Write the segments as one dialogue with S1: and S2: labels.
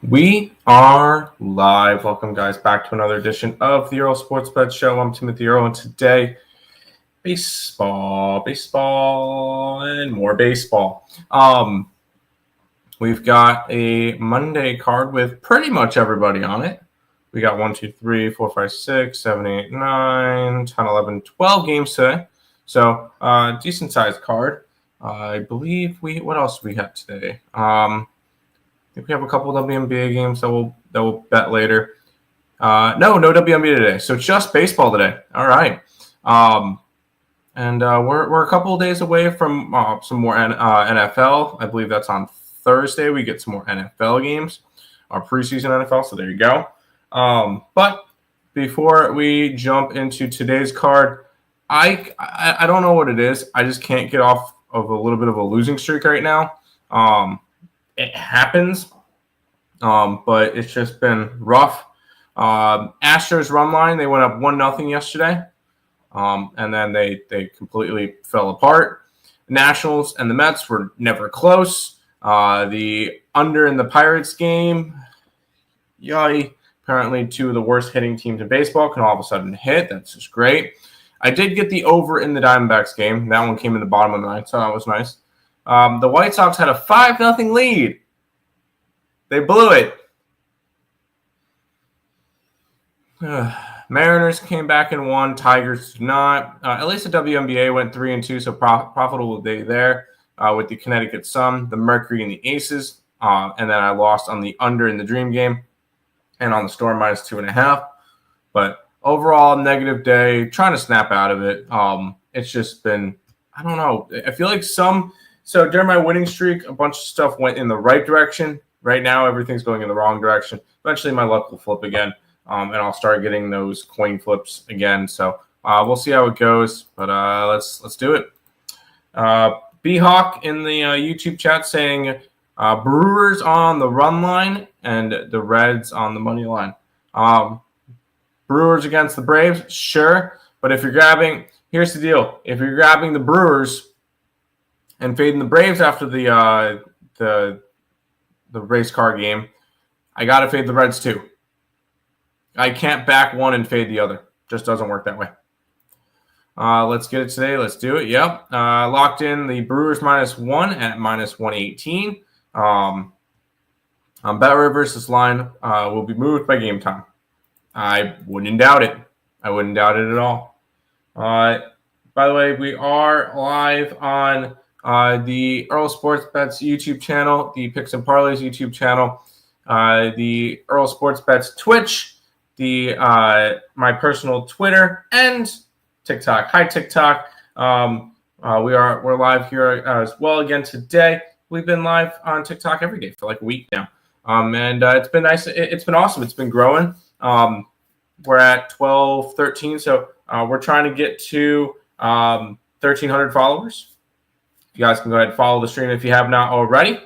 S1: We are live. Welcome, guys, back to another edition of the Earle Sports Bet Show. I'm Timothy Earle, and today, baseball, and more baseball. We've got a Monday card with pretty much everybody on it. We got 1, 2, 3, 4, 5, 6, 7, 8, 9, 10, 11, 12 games today. So, decent-sized card. I believe what else do we have today? I think we have a couple WNBA games that we'll bet later. No WNBA today. So just baseball today. All right. We're a couple of days away from some more NFL. I believe that's on Thursday. We get some more NFL games, our preseason NFL. So there you go. But before we jump into today's card, I don't know what it is. I just can't get off of a little bit of a losing streak right now. It happens, but it's just been rough. Astros run line, they went up 1-0 yesterday, and then they completely fell apart. Nationals and the Mets were never close. The under in the Pirates game, yay. Apparently two of the worst hitting teams in baseball can all of a sudden hit. That's just great. I did get the over in the Diamondbacks game. That one came in the bottom of the ninth, so that was nice. The White Sox had a 5-0 lead. They blew it. Mariners came back and won. Tigers did not. At least the WNBA went 3-2, so profitable day there with the Connecticut Sun, the Mercury, and the Aces. And then I lost on the under in the Dream game and on the Storm -2.5. But overall, negative day. Trying to snap out of it. It's just been, I don't know. I feel like so during my winning streak, a bunch of stuff went in the right direction. Right now, everything's going in the wrong direction. Eventually, my luck will flip again, and I'll start getting those coin flips again. So we'll see how it goes, but let's do it. B-Hawk in the YouTube chat saying Brewers on the run line and the Reds on the money line. Brewers against the Braves, sure, but if you're grabbing, here's the deal: if you're grabbing the Brewers and fading the Braves after the race car game, I got to fade the Reds too. I can't back one and fade the other. Just doesn't work that way. Let's get it today. Let's do it. Yep. Locked in the Brewers -1 at -118. Bet Rivers, this line will be moved by game time. I wouldn't doubt it. I wouldn't doubt it at all. By the way, we are live on the Earle Sports Bets YouTube channel, the Picks and Parleys YouTube channel, the Earle Sports Bets Twitch, my personal Twitter, and TikTok. Hi, TikTok. We're live here as well again today. We've been live on TikTok every day for like a week now, and it's been nice. It's been awesome. It's been growing. We're at 1213, so we're trying to get to 1,300 followers. You guys can go ahead and follow the stream if you have not already.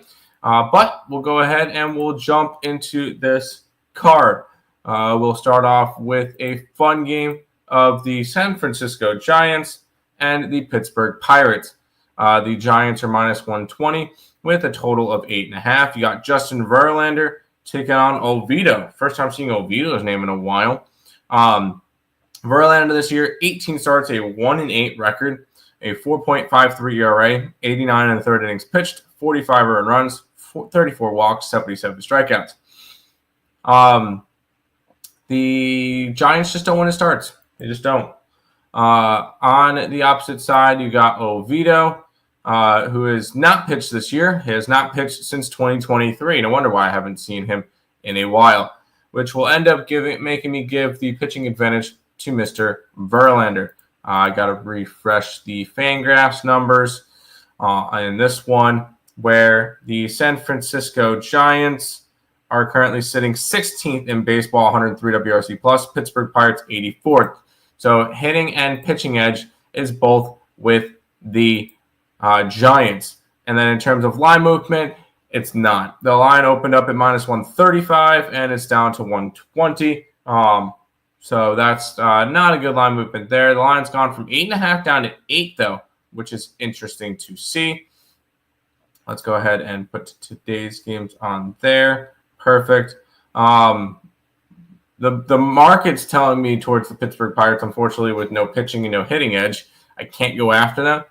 S1: But we'll go ahead and we'll jump into this card. We'll start off with a fun game of the San Francisco Giants and the Pittsburgh Pirates. The Giants are -120 with a total of 8.5. You got Justin Verlander taking on Oviedo. First time seeing Oviedo's name in a while. Verlander this year, 18 starts, a 1-8 record, a 4.53 ERA, 89 in the third innings pitched, 45 earned runs, 34 walks, 77 strikeouts. The Giants just don't win his starts. They just don't. On the opposite side, you got Oviedo, who has not pitched this year. He has not pitched since 2023. No wonder why I haven't seen him in a while, which will end up making me give the pitching advantage to Mr. Verlander. I got to refresh the Fangraphs numbers in this one, where the San Francisco Giants are currently sitting 16th in baseball, 103 WRC plus. Pittsburgh Pirates 84th. So hitting and pitching edge is both with the Giants. And then in terms of line movement, it's not. The line opened up at -135 and it's down to 120. So that's not a good line movement there. The line's gone from 8.5 down to 8, though, which is interesting to see. Let's go ahead and put today's games on there. Perfect. The market's telling me towards the Pittsburgh Pirates, unfortunately, with no pitching and no hitting edge. I can't go after them.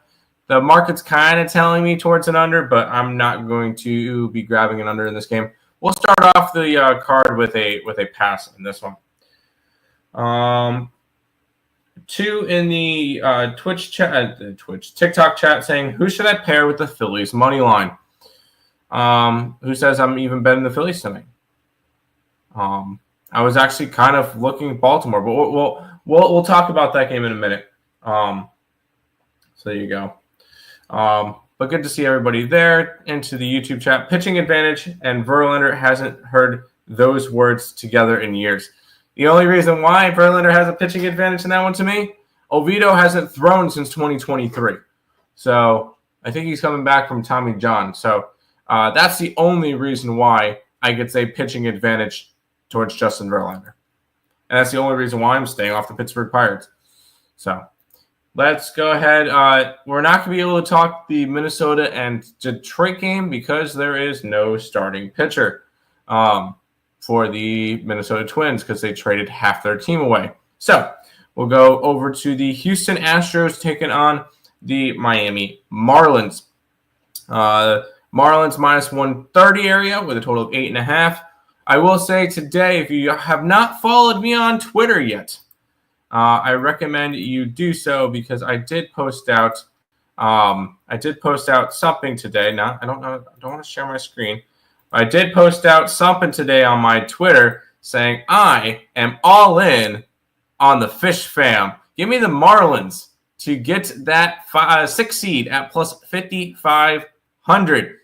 S1: The market's kind of telling me towards an under, but I'm not going to be grabbing an under in this game. We'll start off the card with a pass in this one. Two in the TikTok chat saying, who should I pair with the Phillies money line? Who says I'm even betting the Phillies tonight? I was actually kind of looking at Baltimore, but we'll talk about that game in a minute. So there you go. But good to see everybody there into the YouTube chat. Pitching advantage and Verlander hasn't heard those words together in years. The only reason why Verlander has a pitching advantage in that one to me, Oviedo hasn't thrown since 2023. So I think he's coming back from Tommy John. So that's the only reason why I could say pitching advantage towards Justin Verlander. And that's the only reason why I'm staying off the Pittsburgh Pirates. So let's go ahead. We're not going to be able to talk the Minnesota and Detroit game because there is no starting pitcher for the Minnesota Twins because they traded half their team away. So we'll go over to the Houston Astros taking on the Miami Marlins. Marlins minus 130 area with a total of 8.5. I will say today, if you have not followed me on Twitter yet, I recommend you do so because I did post out. Something today. Now I don't want to share my screen. I did post out something today on my Twitter saying I am all in on the Fish Fam. Give me the Marlins to get that 6 seed at plus 5,500.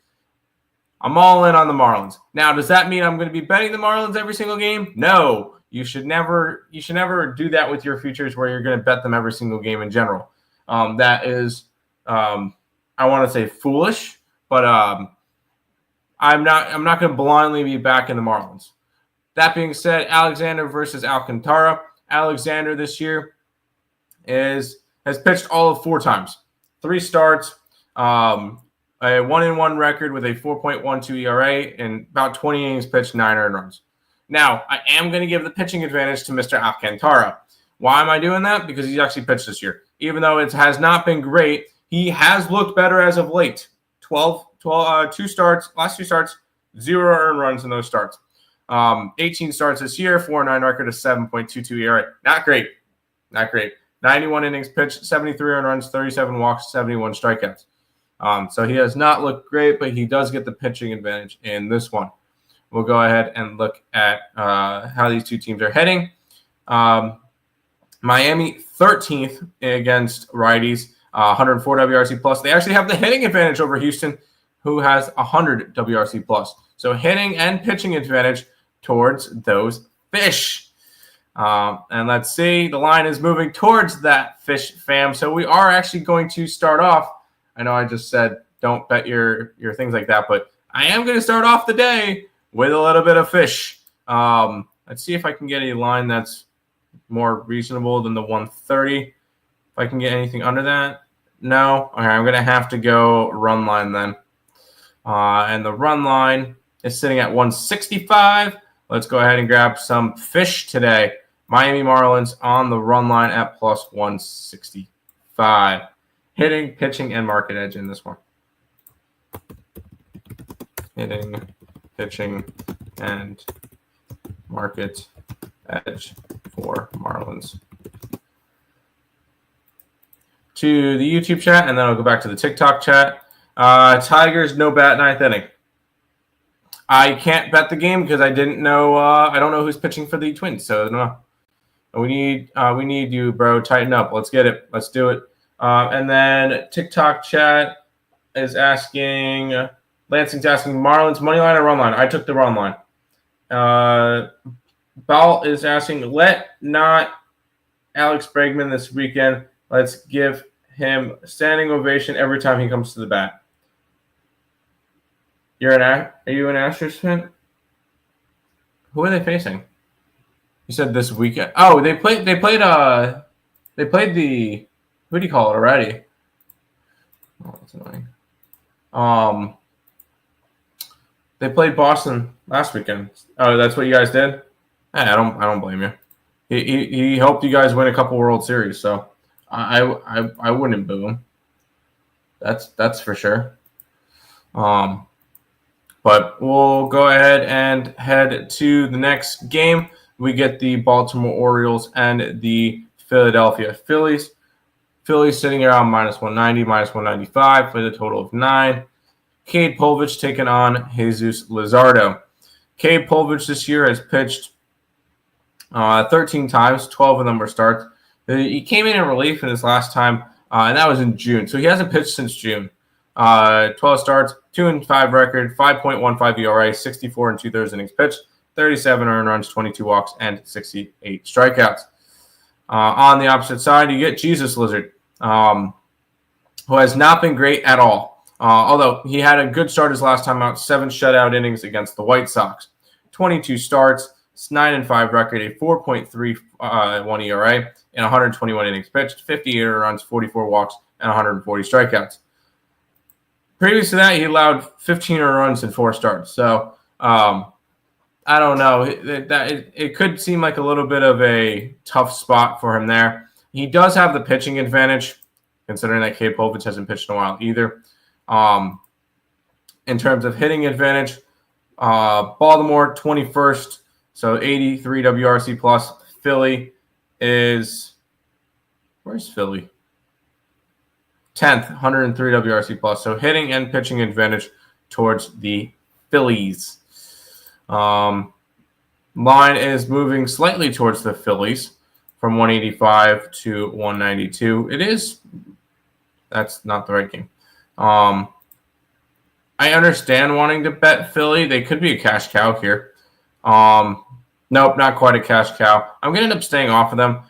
S1: I'm all in on the Marlins. Now, does that mean I'm going to be betting the Marlins every single game? No. You should never do that with your futures where you're going to bet them every single game in general. That is, I want to say foolish, but I'm not going to blindly be backing the Marlins. That being said, Alexander versus Alcantara. Alexander this year has pitched all of 4 times, 3 starts, a 1-1 record with a 4.12 ERA and about 20 innings pitched, 9 earned runs. Now, I am going to give the pitching advantage to Mr. Alcantara. Why am I doing that? Because he's actually pitched this year. Even though it has not been great, he has looked better as of late. 2 starts, last 2 starts, 0 earned runs in those starts. 18 starts this year, 4.9 record, a 7.22 ERA. Not great. 91 innings pitched, 73 earned runs, 37 walks, 71 strikeouts. So he has not looked great, but he does get the pitching advantage in this one. We'll go ahead and look at how these two teams are heading. Miami 13th against righties, 104 WRC plus. They actually have the hitting advantage over Houston, who has 100 WRC plus. So hitting and pitching advantage towards those Fish. And let's see, the line is moving towards that Fish fam. So we are actually going to start off. I know I just said don't bet your things like that, but I am going to start off the day with a little bit of Fish. Let's see if I can get a line that's more reasonable than the 130. If I can get anything under that. No. Okay, I'm going to have to go run line then. And the run line is sitting at 165. Let's go ahead and grab some Fish today. Miami Marlins on the run line at plus 165. Hitting, pitching, and market edge in this one. Hitting, pitching, and market edge for Marlins. To the YouTube chat, and then I'll go back to the TikTok chat. Tigers, no bat, 9th inning. I can't bet the game because I didn't know. I don't know who's pitching for the Twins, so no. We need you, bro. Tighten up. Let's get it. Let's do it. And then TikTok chat is asking, Lansing's asking Marlins money line or run line. I took the run line. Ball is asking, let not Alex Bregman this weekend. Let's give him a standing ovation every time he comes to the bat. Are you an Astros fan? Who are they facing? You said this weekend. Oh, they played the, who do you call it already? Oh, that's annoying. They played Boston last weekend. Oh, that's what you guys did? I don't blame you. He helped you guys win a couple World Series, so I wouldn't boo him. That's for sure. But we'll go ahead and head to the next game. We get the Baltimore Orioles and the Philadelphia Phillies. Phillies sitting around minus 190, minus 195 for the total of 9. Cade Povich taking on Jesus Luzardo. Cade Povich this year has pitched 13 times, 12 of them were starts. He came in relief in his last time, and that was in June. So he hasn't pitched since June. 12 starts, 2-5 record, 5.15 ERA, 64 2/3 innings pitched, 37 earned runs, 22 walks, and 68 strikeouts. On the opposite side, you get Jesus Lizard, who has not been great at all. Although he had a good start his last time out, 7 shutout innings against the White Sox, 22 starts, 9-5 record, a 4.31 ERA, and 121 innings pitched, 58 runs, 44 walks, and 140 strikeouts. Previous to that, he allowed 15 runs in 4 starts. So I don't know. It could seem like a little bit of a tough spot for him there. He does have the pitching advantage, considering that Cade Povich hasn't pitched in a while either. In terms of hitting advantage, Baltimore 21st, so 83 WRC plus. Philly is, where's Philly? 10th, 103 WRC plus. So hitting and pitching advantage towards the Phillies. Line is moving slightly towards the Phillies from 185 to 192. That's not the right game. I understand wanting to bet Philly. They could be a cash cow here. Nope, not quite a cash cow. I'm going to end up staying off of them.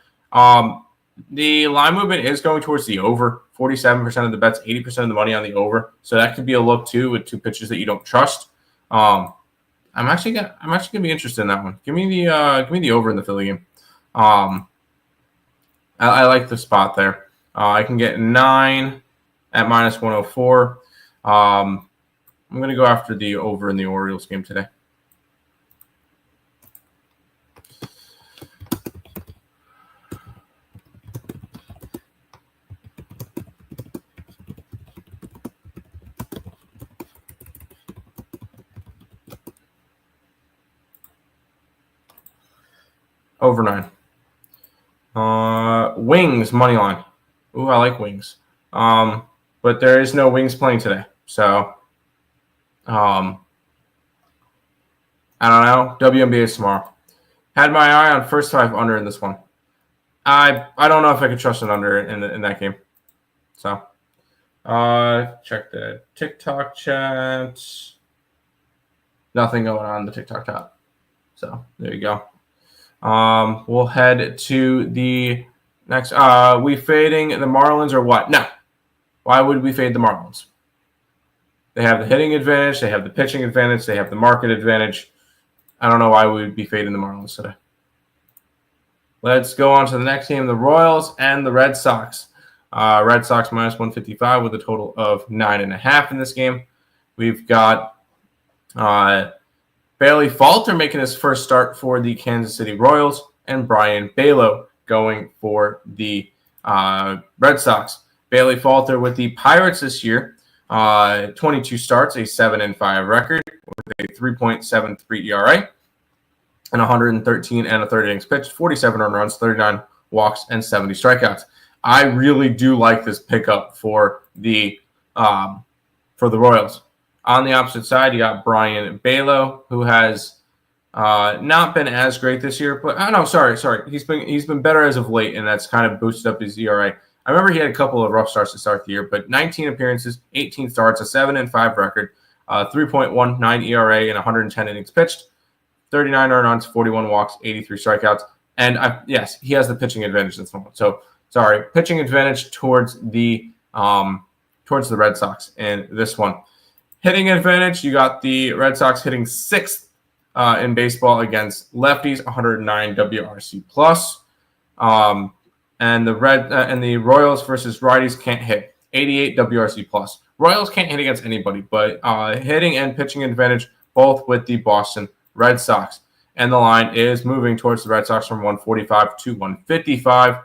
S1: The line movement is going towards the over. 47% of the bets, 80% of the money on the over. So that could be a look too with 2 pitchers that you don't trust. I'm actually gonna be interested in that one. Give me the over in the Philly game. I like the spot there. I can get 9 at minus 104. I'm gonna go after the over in the Orioles game today. Over 9. Wings money line. Ooh, I like Wings. But there is no Wings playing today, so I don't know. WNBA is tomorrow. Had my eye on first 5 under in this one. I don't know if I could trust an under in that game. So check the TikTok chat. Nothing going on in the TikTok chat. So there you go. We'll head to the next. We fading the Marlins or what? No. Why would we fade the Marlins? They have the hitting advantage. They have the pitching advantage. They have the market advantage. I don't know why we would be fading the Marlins today. Let's go on to the next game, the Royals and the Red Sox. Red Sox minus 155 with a total of 9.5 in this game. We've got Bailey Falter making his first start for the Kansas City Royals, and Brian Balow going for the Red Sox. Bailey Falter with the Pirates this year, 22 starts, a 7-5 record with a 3.73 ERA and 113 innings pitched, 47 earned runs, 39 walks, and 70 strikeouts. I really do like this pickup for the Royals. On the opposite side, you got Brian Balow, who has not been as great this year, but sorry. He's been better as of late, and that's kind of boosted up his ERA. I remember he had a couple of rough starts to start the year, but 19 appearances, 18 starts, a 7-5 record, 3.19 ERA, and 110 innings pitched, 39 earned runs, 41 walks, 83 strikeouts, and yes, he has the pitching advantage in this one. So sorry, pitching advantage towards the Red Sox in this one. Hitting advantage, you got the Red Sox hitting 6th in baseball against lefties, 109 WRC plus, and the Royals versus righties can't hit, 88 WRC plus. Royals can't hit against anybody, but hitting and pitching advantage both with the Boston Red Sox. And the line is moving towards the Red Sox from 145 to 155.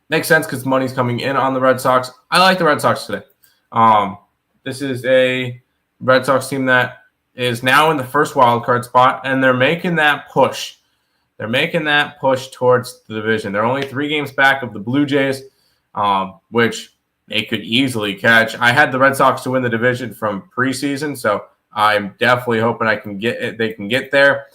S1: Makes sense because money's coming in on the Red Sox. I like the Red Sox today. This is a Red Sox team that is now in the first wild card spot, and they're making that push. They're making that push towards the division. They're only 3 games back of the Blue Jays, which they could easily catch. I had the Red Sox to win the division from preseason, so I'm definitely hoping I can get it. They can get there.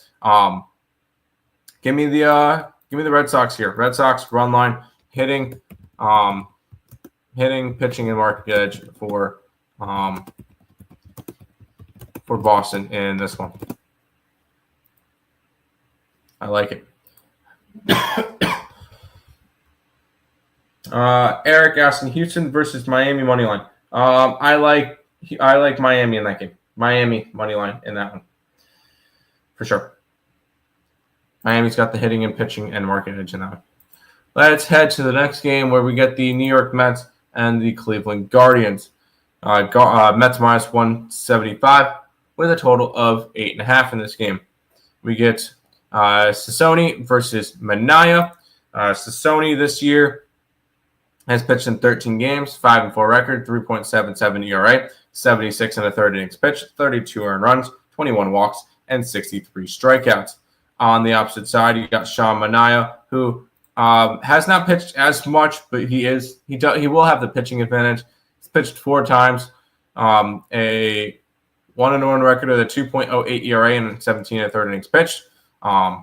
S1: Give me the Red Sox here. Red Sox run line, hitting, pitching, and market edge for Boston in this one. I like it. Eric asking Houston versus Miami money line. I like Miami in that game. Miami money line in that one for sure. Miami's got the hitting and pitching and market edge in that one. Let's head to the next game where we get the New York Mets and the Cleveland Guardians. Mets minus 175 with a total of 8.5 in this game. We get Sassoni versus Manaea. Sassoni this year has pitched in 13 games, 5-4 record, 3.77 ERA, 76 and a third innings pitched, 32 earned runs, 21 walks, and 63 strikeouts. On the opposite side, you got Sean Manaea, who has not pitched as much, but he will have the pitching advantage. He's pitched 4 times, a 1-1 record with a 2.08 ERA and 17 and a third innings pitched, 4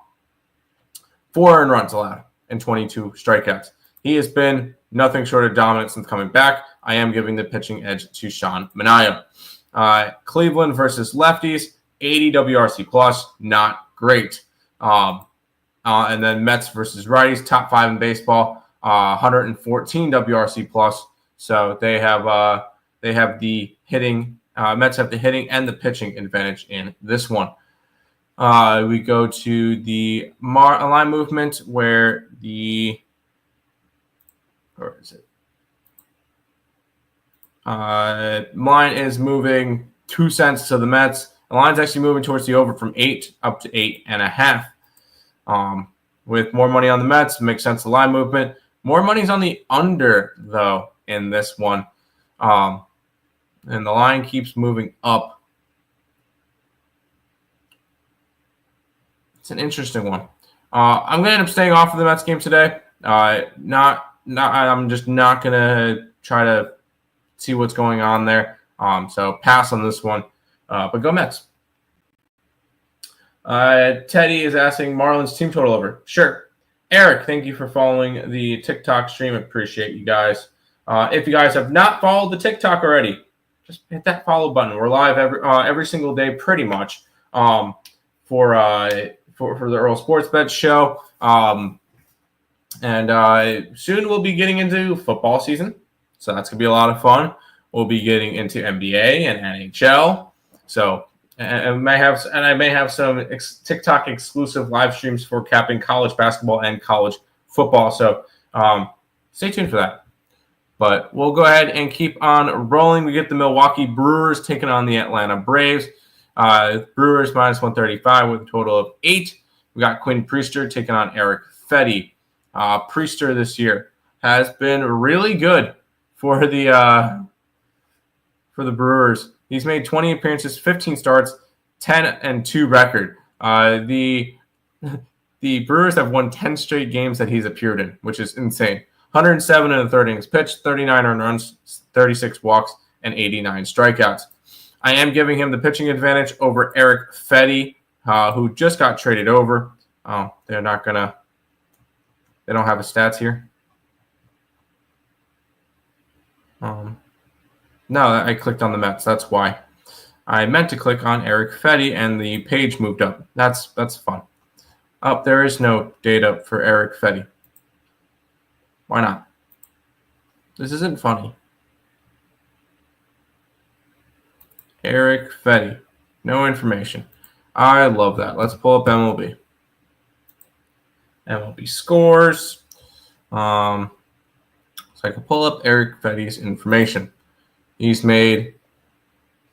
S1: earned runs allowed, and 22 strikeouts. He has been nothing short of dominant since coming back. I am giving the pitching edge to Sean Manaea. Cleveland versus lefties, 80 WRC plus, not great. And then Mets versus righties, top 5 in baseball, 114 WRC plus. So they have the hitting. Mets have the hitting and the pitching advantage in this one. We go to the line movement where where is it? Line is moving 2 cents to the Mets. The line's actually moving towards the over from 8 up to 8.5. With more money on the Mets, makes sense the line movement. More money's on the under, though, in this one. And the line keeps moving up. It's an interesting one. I'm going to end up staying off of the Mets game today. I'm just not going to try to see what's going on there. So pass on this one. But go Mets. Teddy is asking Marlins team total over. Sure. Eric, thank you for following the TikTok stream. Appreciate you guys. If you guys have not followed the TikTok already, just hit that follow button. We're live every single day, pretty much, for the Earle Sports Bet show. And soon we'll be getting into football season, so that's gonna be a lot of fun. We'll be getting into NBA and NHL. So, and I may have some TikTok exclusive live streams for capping college basketball and college football. So, stay tuned for that. But we'll go ahead and keep on rolling. We get the Milwaukee Brewers taking on the Atlanta Braves. Brewers minus 135 with a total of 8. We got Quinn Priester taking on Eric Fetty. Priester this year has been really good for the Brewers. He's made 20 appearances, 15 starts, 10-2 record. The Brewers have won 10 straight games that he's appeared in, which is insane. 107 and a third innings pitched, 39 earned runs, 36 walks, and 89 strikeouts. I am giving him the pitching advantage over Eric Fetty, who just got traded over. Oh, they don't have his stats here. No, I clicked on the Mets. That's why. I meant to click on Eric Fetty, and the page moved up. That's fun. Oh, there is no data for Eric Fetty. Why not? This isn't funny. Eric Fetty. No information. I love that. Let's pull up MLB. MLB scores. So I can pull up Eric Fetty's information. He's made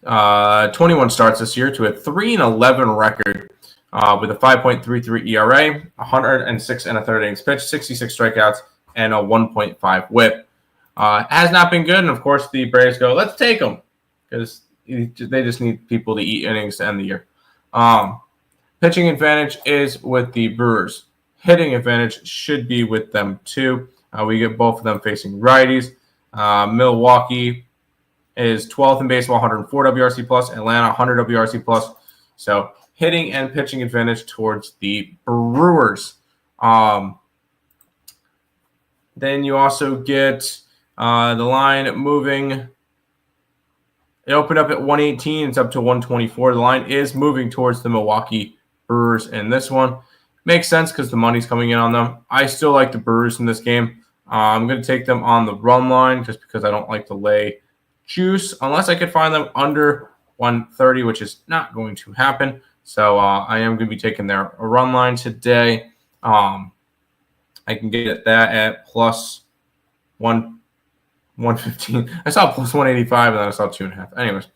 S1: 21 starts this year to a 3-11 record with a 5.33 ERA, 106 and a third innings pitched, 66 strikeouts, and a 1.5 WHIP. Has not been good, and of course the Braves go, let's take them, because they just need people to eat innings to end the year. Pitching advantage is with the Brewers. Hitting advantage should be with them too. We get both of them facing righties. Milwaukee is 12th in baseball, 104 WRC plus. Atlanta, 100 WRC plus. So hitting and pitching advantage towards the Brewers. Then you also get the line moving. It opened up at 118. It's up to 124. The line is moving towards the Milwaukee Brewers in this one. Makes sense because the money's coming in on them. I still like the Brewers in this game. I'm going to take them on the run line just because I don't like to lay juice unless I could find them under 130, which is not going to happen. So I am going to be taking their run line today. I can get that at plus 115. I saw plus 185, and then I saw 2.5. Anyways,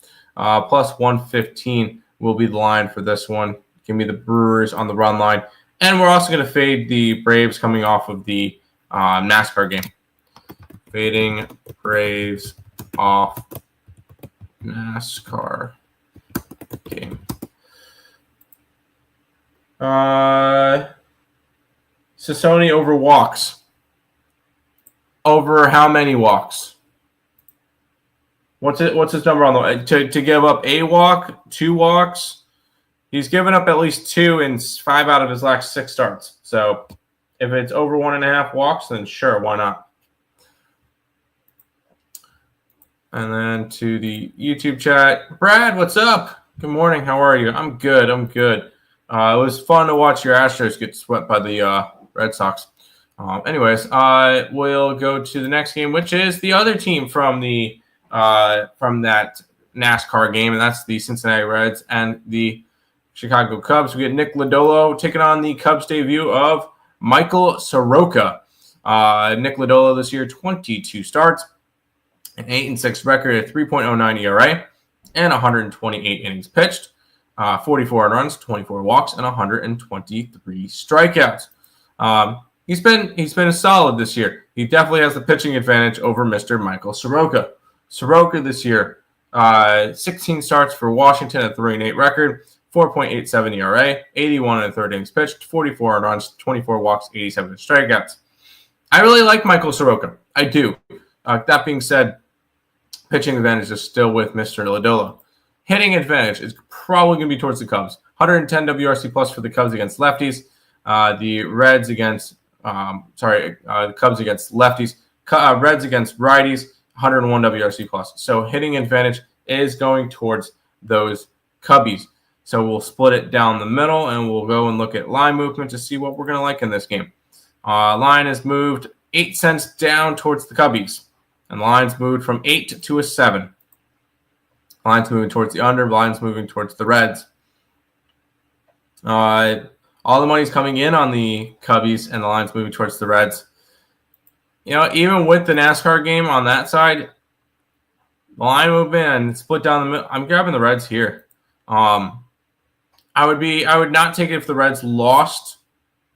S1: plus 115 will be the line for this one. Give me the Brewers on the run line. And we're also going to fade the Braves coming off of the NASCAR game. Fading Braves off NASCAR game. Sassoni over walks. Over how many walks? What's his number on the to give up a walk, 2 walks? He's given up at least 2 in 5 out of his last 6 starts. So if it's over 1.5 walks, then sure, why not? And then to the YouTube chat, Brad, what's up? Good morning. How are you? I'm good. It was fun to watch your Astros get swept by the Red Sox. Anyways, we'll go to the next game, which is the other team from that NASCAR game, and that's the Cincinnati Reds and the Chicago Cubs. We get Nick Lodolo taking on the Cubs debut of Michael Soroka. Nick Lodolo this year, 22 starts, an 8-6 record, a 3.09 ERA, and 128 innings pitched, 44 earned runs, 24 walks, and 123 strikeouts. He's been solid this year. He definitely has the pitching advantage over Mr. Michael Soroka. Soroka this year, 16 starts for Washington, a 3-8 record, 4.87 ERA, 81 and a third innings pitched, 44 earned runs, 24 walks, 87 strikeouts. I really like Michael Soroka. I do. That being said, pitching advantage is still with Mr. Lodolo. Hitting advantage is probably going to be towards the Cubs. 110 WRC plus for the Cubs against lefties. The Cubs against lefties. Reds against righties. 101 WRC plus. So hitting advantage is going towards those Cubbies. So we'll split it down the middle, and we'll go and look at line movement to see what we're going to like in this game. Line is moved 8 cents down towards the Cubbies, and the line's moved from 8 to a 7. Line's moving towards the under. Line's moving towards the Reds. All the money's coming in on the Cubbies, and the line's moving towards the Reds. You know, even with the NASCAR game on that side, the line movement and split down the middle. I'm grabbing the Reds here. I would not take it if the Reds lost.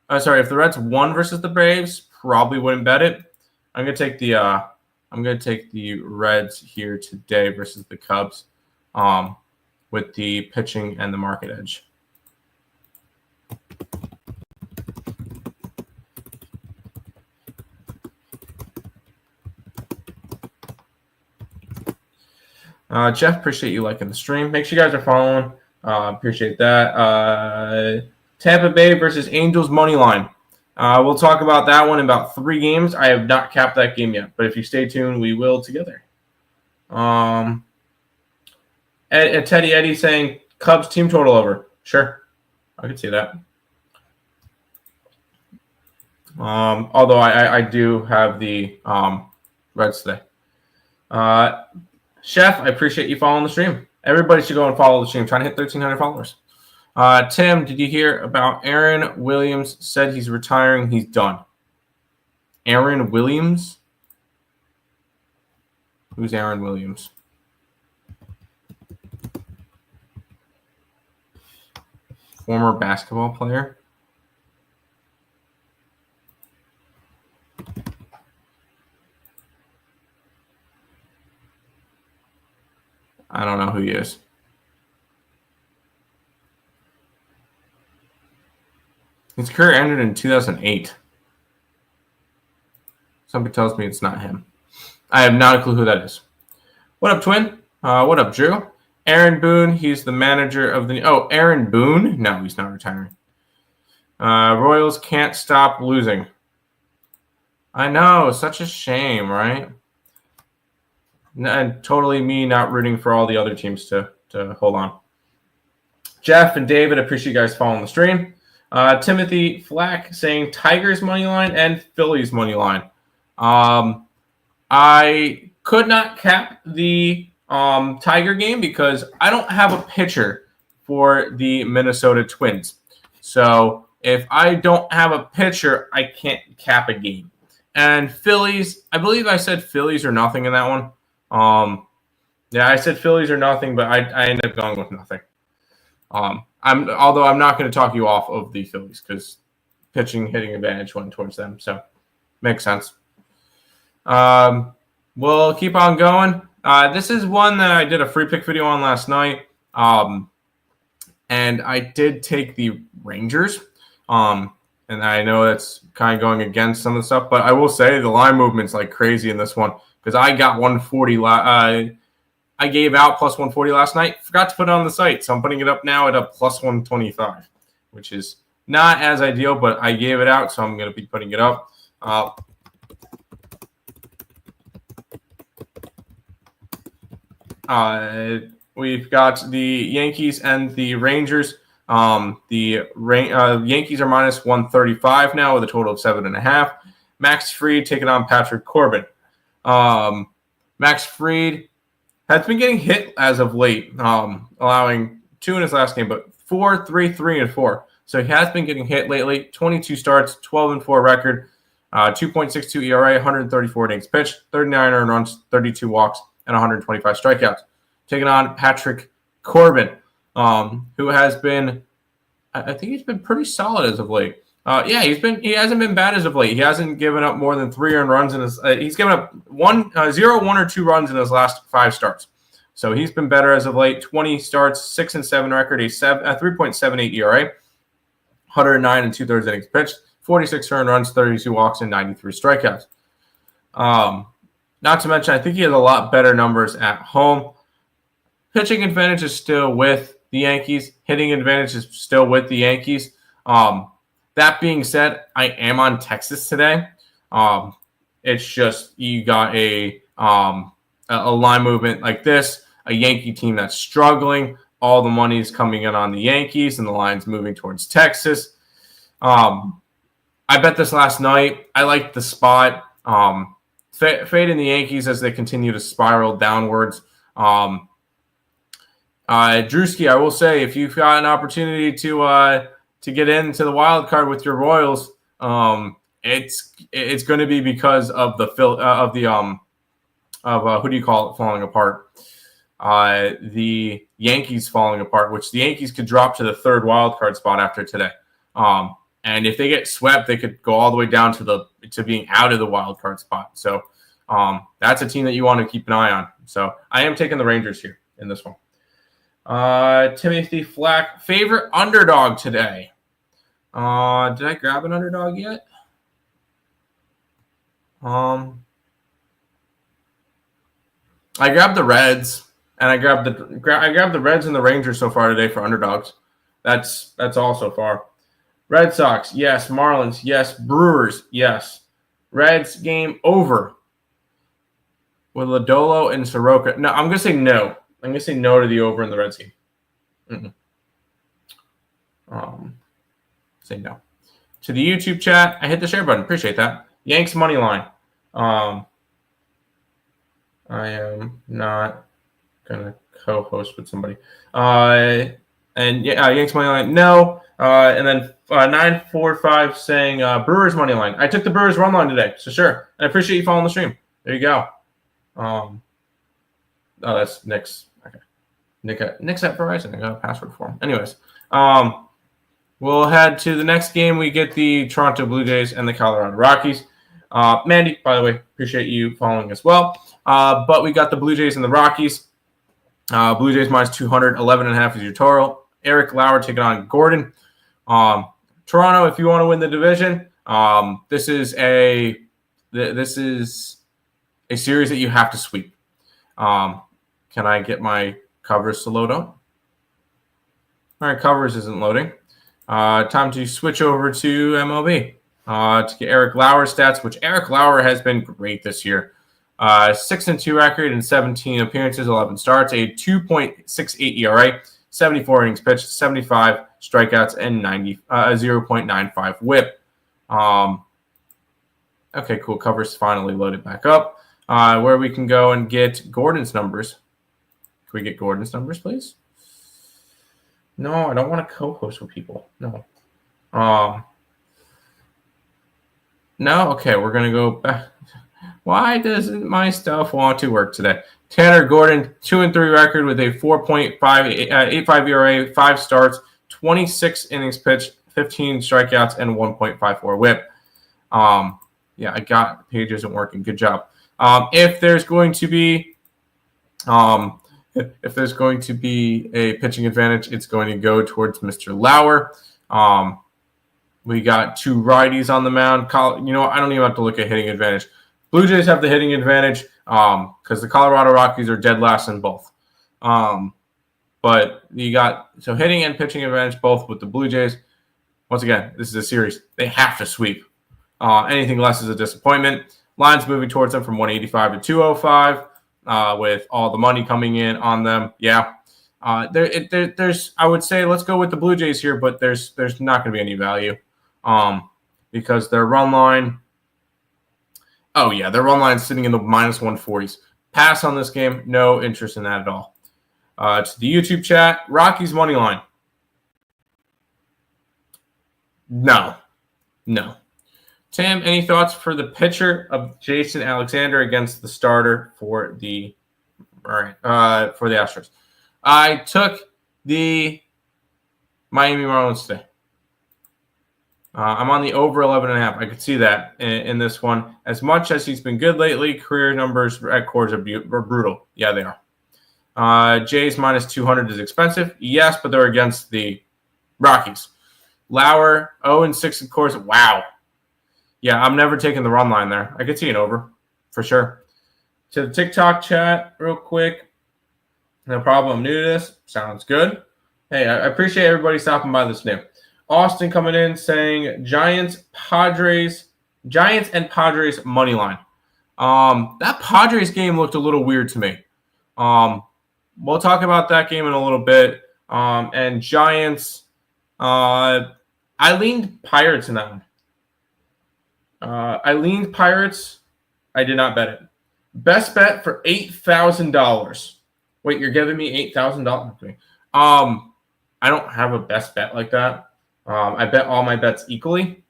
S1: If the Reds won versus the Braves, probably wouldn't bet it. I'm gonna take the Reds here today versus the Cubs, with the pitching and the market edge. Jeff, appreciate you liking the stream. Make sure you guys are following. Appreciate that. Tampa Bay versus Angels money line. We'll talk about that one in about 3 games. I have not capped that game yet, but if you stay tuned, we will together. Teddy Eddie saying Cubs team total over. Sure, I could see that. Although I do have the Reds today. Chef, I appreciate you following the stream. Everybody should go and follow the stream. I'm trying to hit 1,300 followers. Tim, did you hear about Aaron Williams said he's retiring? He's done. Aaron Williams? Who's Aaron Williams? Former basketball player. I don't know who he is. His career ended in 2008. Somebody tells me it's not him. I have not a clue who that is. What up, Twin? What up, Drew? Aaron Boone, he's the manager of the... Oh, Aaron Boone? No, he's not retiring. Royals can't stop losing. I know, such a shame, right? And totally me not rooting for all the other teams to hold on. Jeff and David, appreciate you guys following the stream. Timothy Flack saying Tigers money line and Phillies money line. I could not cap the Tiger game because I don't have a pitcher for the Minnesota Twins. So if I don't have a pitcher, I can't cap a game. And Phillies, I believe I said Phillies or nothing in that one. Yeah, I said Phillies or nothing, but I ended up going with nothing. Although I'm not going to talk you off of the Phillies because pitching hitting advantage went towards them, so makes sense. We'll keep on going. This is one that I did a free pick video on last night, and I did take the Rangers. And I know that's kind of going against some of the stuff, but I will say the line movement's like crazy in this one because I got 140. I gave out plus 140 last night. Forgot to put it on the site, so I'm putting it up now at a plus 125, which is not as ideal, but I gave it out, so I'm going to be putting it up. We've got the Yankees and the Rangers. The Yankees are minus 135 now with a total of 7.5. Max Fried taking on Patrick Corbin. Max Fried has been getting hit as of late, allowing 2 in his last game, but 4, 3, 3, and 4. So he has been getting hit lately. 22 starts, 12-4 record, 2.62 ERA, 134 innings pitched, 39 earned runs, 32 walks, and 125 strikeouts. Taking on Patrick Corbin, who has been, I think he's been pretty solid as of late. He hasn't been bad as of late. He hasn't given up more than 3 earned runs in his. He's given up 0, 1, or 2 runs in his last 5 starts. So he's been better as of late. 20 starts, 6-7 record, a 3.78 ERA, 109 and 2/3 innings pitched, 46 earned runs, 32 walks, and 93 strikeouts. Not to mention, I think he has a lot better numbers at home. Pitching advantage is still with the Yankees. Hitting advantage is still with the Yankees. That being said, I am on Texas today. It's just you got a line movement like this, a Yankee team that's struggling. All the money is coming in on the Yankees, and the line's moving towards Texas. I bet this last night. I liked the spot. Fading the Yankees as they continue to spiral downwards. Drewski, I will say, if you've got an opportunity to get into the wild card with your Royals, it's going to be because of the who do you call it falling apart? The Yankees falling apart, which the Yankees could drop to the 3rd wild card spot after today. And if they get swept, they could go all the way down to being out of the wild card spot. So that's a team that you want to keep an eye on. So I am taking the Rangers here in this one. Timothy Flack, favorite underdog today. Did I grab an underdog yet? I grabbed the Reds, and I grabbed the Reds and the Rangers so far today for underdogs. That's all so far. Red Sox, yes. Marlins, yes. Brewers, yes. Reds game over with Lodolo and Soroka. No, I'm gonna say no. I'm going to say no to the over in the Reds game. Say no. To the YouTube chat, I hit the share button. Appreciate that. Yanks money line. I am not going to co-host with somebody. Yanks money line, no. And then 945 saying Brewers money line. I took the Brewers run line today, so sure. And I appreciate you following the stream. There you go. That's Nick's. Okay. Nick's at Verizon. I got a password for him. Anyways, We'll head to the next game. We get the Toronto Blue Jays and the Colorado Rockies. Mandy, by the way, appreciate you following as well. But we got the Blue Jays and the Rockies. Blue Jays minus 200, 11.5 is your total. Eric Lauer taking on Gordon. Toronto, if you want to win the division, this is a series that you have to sweep. Can I get my covers to load up? All right, covers isn't loading. Time to switch over to MLB to get Eric Lauer's stats, which Eric Lauer has been great this year. 6-2 record in 17 appearances, 11 starts, a 2.68 ERA, 74 innings pitched, 75 strikeouts, and 0.95 WHIP. Okay, cool. Covers finally loaded back up. Where we can go and get Gordon's numbers. Can we get Gordon's numbers, please? No, I don't want to co-host with people. No. No? Okay, we're going to go back. Why doesn't my stuff want to work today? Tanner Gordon, 2-3 record with a 4.85 ERA, 5 starts, 26 innings pitched, 15 strikeouts, and 1.54 WHIP. Yeah, I got the page isn't working. Good job. If there's going to be a pitching advantage, it's going to go towards Mr. Lauer. We got 2 righties on the mound. You know, I don't even have to look at hitting advantage. Blue Jays have the hitting advantage because the Colorado Rockies are dead last in both. But you got hitting and pitching advantage both with the Blue Jays. Once again, this is a series. They have to sweep. Anything less is a disappointment. Lines moving towards them from 185 to 205 with all the money coming in on them. Yeah. There's I would say let's go with the Blue Jays here, but there's not going to be any value because their run line – oh, yeah, their run line is sitting in the minus 140s. Pass on this game. No interest in that at all. To the YouTube chat, Rockies money line. No. Tim, any thoughts for the pitcher of Jason Alexander against the starter for the Astros? I took the Miami Marlins today. I'm on the over 11.5. I could see that in this one. As much as he's been good lately, career numbers at Coors are brutal. Yeah, they are. Jays minus 200 is expensive. Yes, but they're against the Rockies. Lauer, 0-6 at Coors. Wow. Yeah, I'm never taking the run line there. I could see an over for sure. To the TikTok chat real quick. No problem. I'm new to this. Sounds good. Hey, I appreciate everybody stopping by this new. Austin coming in saying Giants and Padres money line. That Padres game looked a little weird to me. We'll talk about that game in a little bit. And Giants, I leaned Pirates in that one. I leaned Pirates. I did not bet it. Best bet for $8,000. Wait, you're giving me $8,000? I don't have a best bet like that. I bet all my bets equally.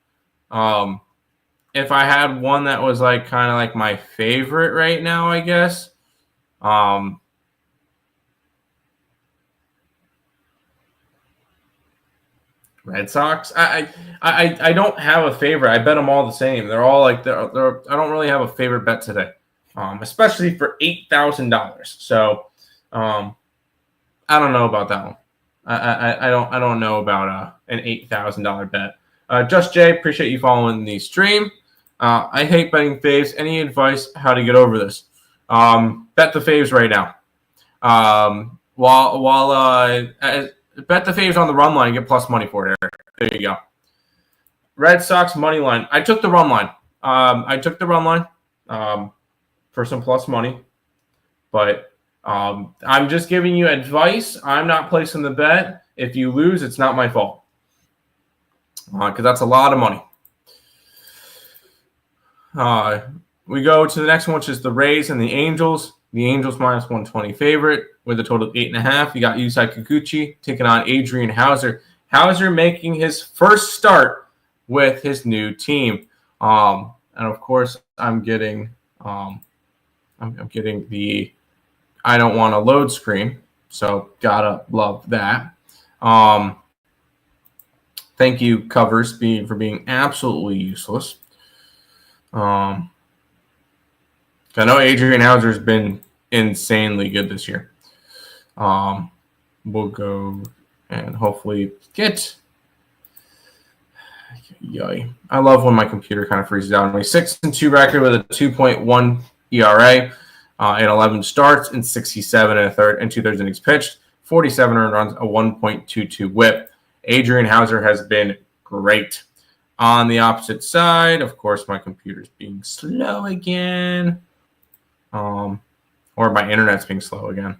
S1: If I had one that was like kind of like my favorite right now, I guess. Red Sox. I don't have a favorite. I bet them all the same. They're all like they're I don't really have a favorite bet today, especially for $8,000. So I don't know about that one. I don't know about an $8,000 bet. Just Jay, appreciate you following the stream. I hate betting faves. Any advice how to get over this? Bet the faves right now. Bet the faves on the run line and get plus money for it, Eric. There you go. Red Sox money line. I took the run line. For some plus money, but I'm just giving you advice. I'm not placing the bet. If you lose, it's not my fault because that's a lot of money. We go to the next one, which is the Rays and the Angels. The Angels minus 120 favorite with a total of 8.5. You got Yusei Kikuchi taking on Adrian Hauser. Hauser making his first start with his new team. And of course, I'm getting the I don't want to load screen, so gotta love that. Thank you, covers, for being absolutely useless. I know Adrian Hauser's been insanely good this year. We'll go and hopefully get. Yay. I love when my computer kind of freezes out on me. 6-2 record with a 2.1 ERA in 11 starts and 67 and a third and 2/3 innings pitched. 47 earned runs, a 1.22 WHIP. Adrian Hauser has been great. On the opposite side, of course, my computer's being slow again. Or my internet's being slow again.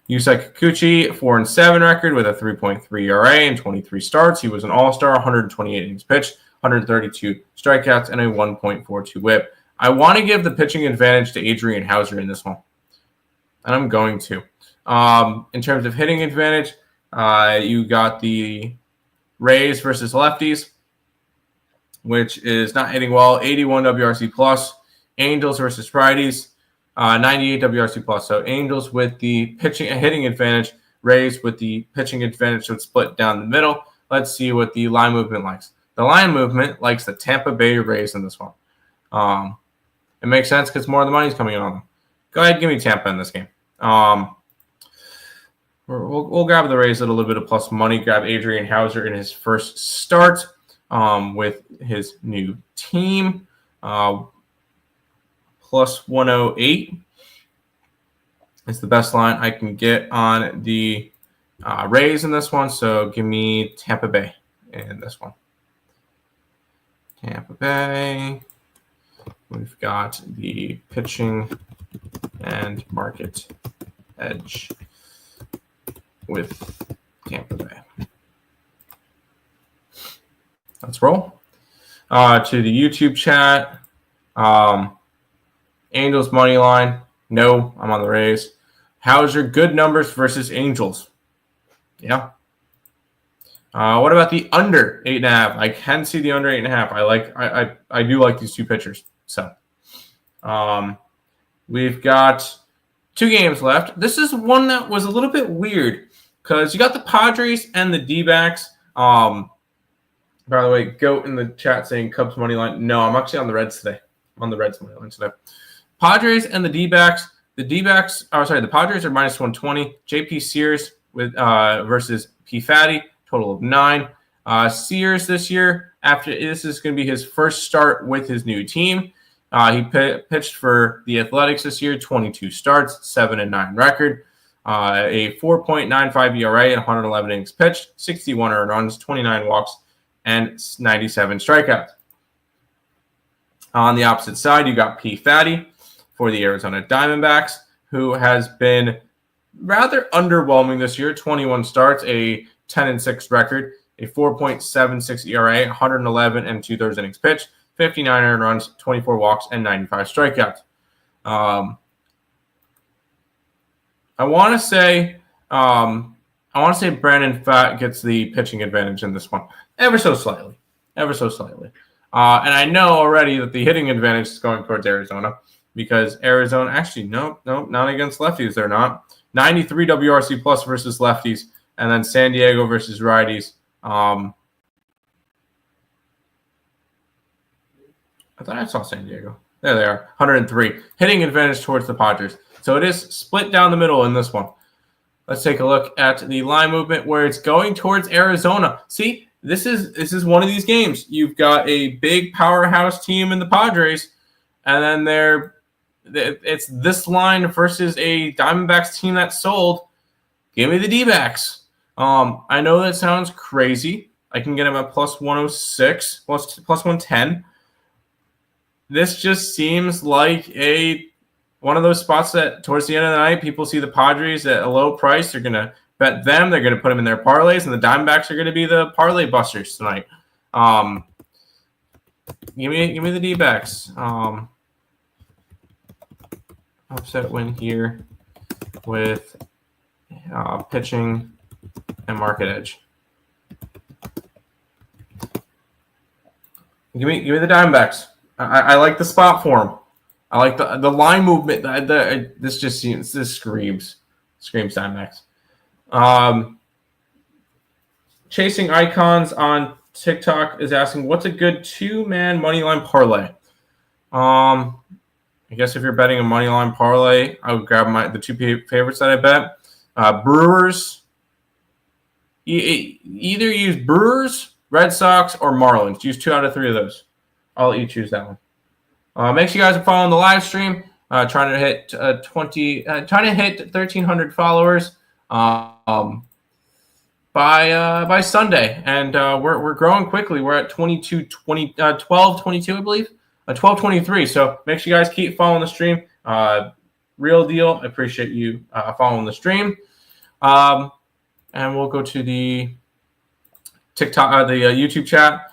S1: Yusei Kikuchi, 4-7 record with a 3.3 ERA and 23 starts. He was an all-star, 128 innings pitched, 132 strikeouts, and a 1.42 WHIP. I want to give the pitching advantage to Adrian Hauser in this one, and I'm going to. In terms of hitting advantage, you got the Rays versus lefties, which is not hitting well, 81 WRC plus. Angels versus righties, 98 WRC plus. So Angels with the pitching and hitting advantage, Rays with the pitching advantage, so it's split down the middle. Let's see what the line movement likes. The line movement likes the Tampa Bay Rays in this one. It makes sense because more of the money's coming in on them. Go ahead, give me Tampa in this game. We'll grab the Rays at a little bit of plus money. Grab Adrian Hauser in his first start with his new team. Plus 108 is the best line I can get on the Rays in this one. So give me Tampa Bay in this one. Tampa Bay. We've got the pitching and market edge with Tampa Bay. Let's roll. To the YouTube chat. Angels money line. No, I'm on the Rays. Hauser, good numbers versus Angels. Yeah. What about the under 8.5? I can see the under 8.5. I do like these two pitchers. So, we've got 2 games left. This is one that was a little bit weird because you got the Padres and the D-backs. By the way, Goat in the chat saying Cubs money line. No, I'm actually on the Reds today. I'm on the Reds money line today. Padres and the D-backs. The Padres are minus 120. JP Sears with versus P. Fatty, total of 9. Sears this year, this is going to be his first start with his new team. He pitched for the Athletics this year, 22 starts, 7-9 record, a 4.95 ERA and 111 innings pitched, 61 earned runs, 29 walks, and 97 strikeouts. On the opposite side, you got P. Fatty for the Arizona Diamondbacks, who has been rather underwhelming this year. 21 starts, a 10-6 record, a 4.76 ERA, 111 and 2/3 innings pitched, 59 earned runs, 24 walks, and 95 strikeouts. I want to say Brandon Pfaadt gets the pitching advantage in this one, ever so slightly. And I know already that the hitting advantage is going towards Arizona because Arizona no, not against lefties. They're not. 93 WRC plus versus lefties, and then San Diego versus righties. I thought I saw San Diego. There they are, 103. Hitting advantage towards the Padres. So it is split down the middle in this one. Let's take a look at the line movement where it's going towards Arizona. See, this is one of these games. You've got a big powerhouse team in the Padres, and then it's this line versus a Diamondbacks team that's sold. Give me the D-backs. I know that sounds crazy. I can get them at plus 106, plus 110. This just seems like one of those spots that towards the end of the night, people see the Padres at a low price. They're going to bet them. They're going to put them in their parlays, and the Diamondbacks are going to be the parlay busters tonight. Give me the D-backs. Upset win here with pitching and market edge. Give me the Diamondbacks. I like the spot for them. I like the line movement. This screams Diamondbacks. Chasing icons on TikTok is asking, what's a good two-man money line parlay? I guess if you're betting a money line parlay, I would grab the two favorites that I bet. Brewers. Either use Brewers, Red Sox, or Marlins. Use 2 out of 3 of those. I'll let you choose that one. Make sure you guys are following the live stream. Trying to hit 1,300 followers by Sunday, and we're growing quickly. We're at 12:22, I believe, 12:23. So make sure you guys keep following the stream. Real deal. I appreciate you following the stream. And we'll go to the TikTok, the YouTube chat.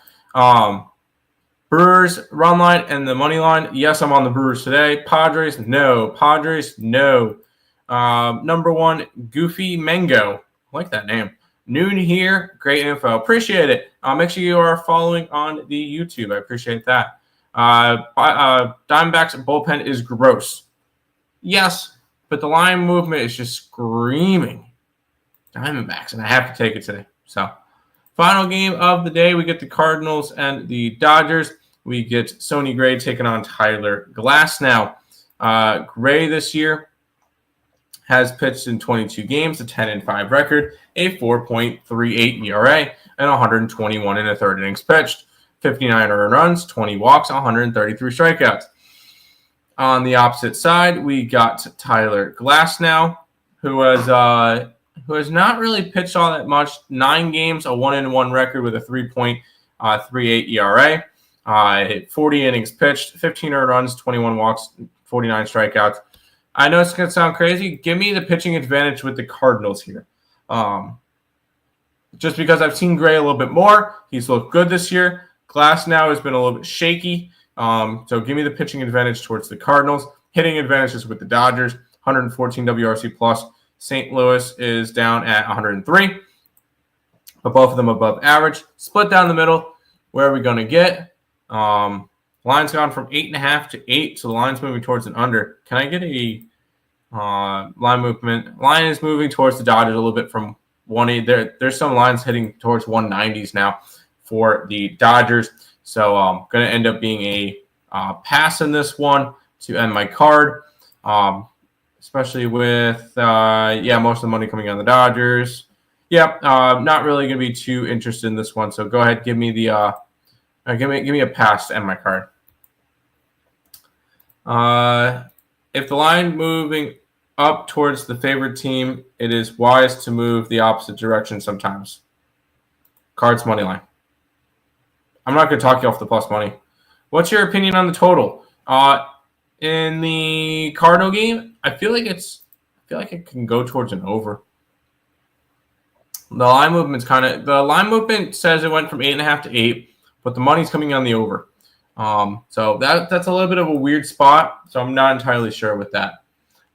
S1: Brewers run line and the money line. Yes, I'm on the Brewers today. Padres, no. Padres, no. Number 1, Goofy Mango. I like that name. Noon here. Great info. Appreciate it. Make sure you are following on the YouTube. I appreciate that. Diamondbacks bullpen is gross. Yes, but the line movement is just screaming Diamondbacks, and I have to take it today. So, final game of the day, we get the Cardinals and the Dodgers. We get Sonny Gray taking on Tyler Glasnow. Gray this year has pitched in 22 games, a 10-5 record, a 4.38 ERA, and 121 and a third innings pitched, 59 earned runs, 20 walks, 133 strikeouts. On the opposite side, we got Tyler Glasnow, who has not really pitched all that much. 9 games, a 1-1 record with a 3.38 ERA. 40 innings pitched, 15 earned runs, 21 walks, 49 strikeouts. I know it's going to sound crazy. Give me the pitching advantage with the Cardinals here. Just because I've seen Gray a little bit more. He's looked good this year. Glasnow has been a little bit shaky. So give me the pitching advantage towards the Cardinals. Hitting advantages with the Dodgers, 114 WRC plus. St. Louis is down at 103, but both of them above average. Split down the middle. Where are we going to get? Line's gone from 8.5 to 8, so the line's moving towards an under. Can I get a line movement? Line is moving towards the Dodgers a little bit from 180. There's some lines heading towards 190s now for the Dodgers. So I'm going to end up being a pass in this one to end my card. Especially with, most of the money coming on the Dodgers. Not really going to be too interested in this one. So go ahead, give me the give me a pass to end my card. If the line moving up towards the favorite team, it is wise to move the opposite direction sometimes. Cards money line. I'm not going to talk you off the plus money. What's your opinion on the total? In the Cardinal game, I feel like it can go towards an over. The line movement says it went from 8.5 to 8, but the money's coming on the over. So that's a little bit of a weird spot. So I'm not entirely sure with that.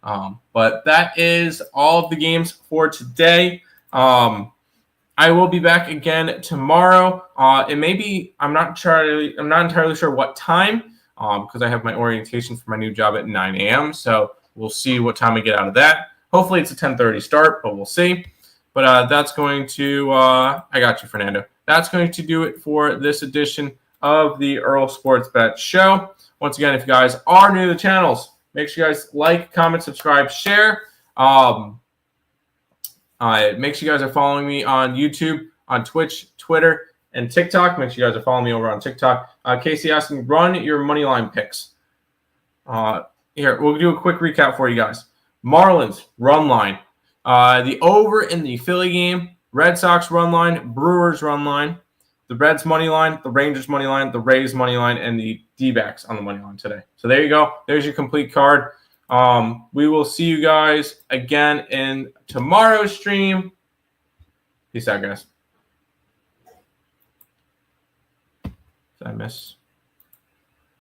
S1: But that is all of the games for today. I will be back again tomorrow. It may be I'm not entirely sure what time. Because I have my orientation for my new job at 9 a.m. So we'll see what time I get out of that. Hopefully it's a 10:30 start, but we'll see. But that's going to I got you, Fernando. That's going to do it for this edition of the Earle Sports Bet Show. Once again, if you guys are new to the channels, make sure you guys like, comment, subscribe, share. Make sure you guys are following me on YouTube, on Twitch, Twitter, and TikTok. Make sure you guys are following me over on TikTok. Casey asking, run your money line picks. Here, we'll do a quick recap for you guys. Marlins, run line. The over in the Philly game. Red Sox run line. Brewers run line. The Reds money line. The Rangers money line. The Rays money line. And the D-backs on the money line today. So there you go. There's your complete card. We will see you guys again in tomorrow's stream. Peace out, guys. Did I miss?